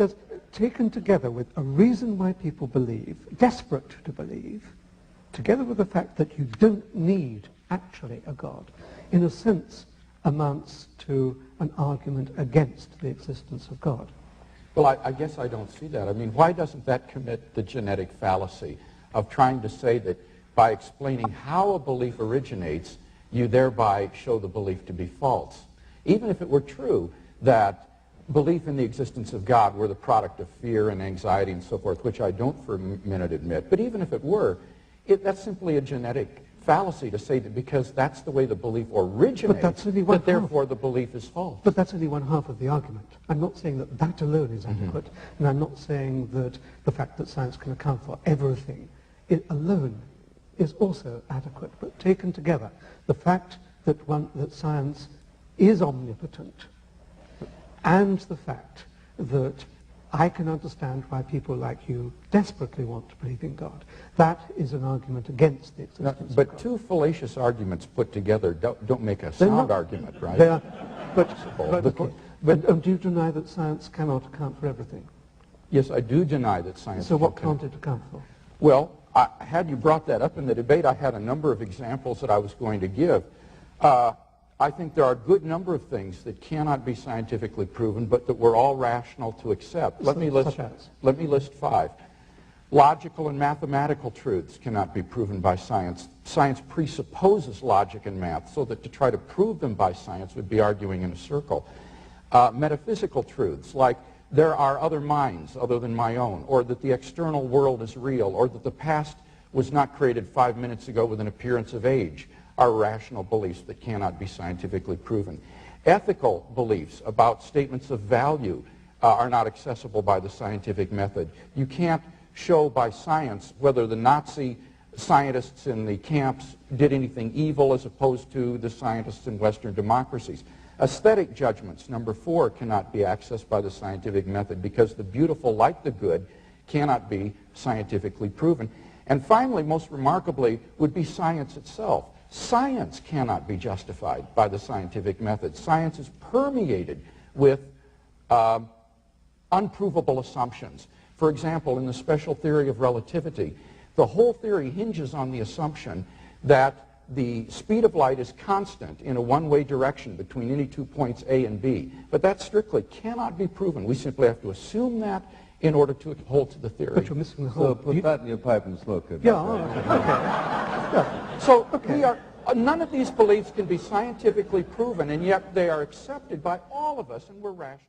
that taken together with a reason why people believe, desperate to believe, together with the fact that you don't need actually a God, in a sense amounts to an argument against the existence of God. Well, I guess I don't see that. I mean, why doesn't that commit the genetic fallacy of trying to say that by explaining how a belief originates, you thereby show the belief to be false? Even if it were true that belief in the existence of God were the product of fear and anxiety and so forth, which I don't for a minute admit, but even if it were, that's simply a genetic fallacy to say that because that's the way the belief originates, that therefore the belief is false. But that's only one half of the argument. I'm not saying that that alone is adequate, and I'm not saying that the fact that science can account for everything, it alone is also adequate. But taken together, the fact that science is omnipotent, and the fact that I can understand why people like you desperately want to believe in God, that is an argument against the existence of God. But two fallacious arguments put together don't make a sound argument, right? They are, but do you deny that science cannot account for everything? Yes, I do deny that science So what can't it account for? Well, had you brought that up in the debate, I had a number of examples that I was going to give. I think there are a good number of things that cannot be scientifically proven, but that we're all rational to accept. Let me list 5. Logical and mathematical truths cannot be proven by science. Science presupposes logic and math, so that to try to prove them by science would be arguing in a circle. Metaphysical truths, like there are other minds other than my own, or that the external world is real, or that the past was not created 5 minutes ago with an appearance of age, are rational beliefs that cannot be scientifically proven. Ethical beliefs about statements of value are not accessible by the scientific method. You can't show by science whether the Nazi scientists in the camps did anything evil as opposed to the scientists in Western democracies. Aesthetic judgments, number 4, cannot be accessed by the scientific method because the beautiful, like the good, cannot be scientifically proven. And finally, most remarkably, would be science itself. Science cannot be justified by the scientific method. Science is permeated with unprovable assumptions. For example, in the special theory of relativity, the whole theory hinges on the assumption that the speed of light is constant in a one-way direction between any 2 points A and B. But that strictly cannot be proven. We simply have to assume that in order to hold to the theory. But you're missing the whole... So put that in your pipe and smoke it. Yeah, okay. Yeah. So none of these beliefs can be scientifically proven, and yet they are accepted by all of us, and we're rational.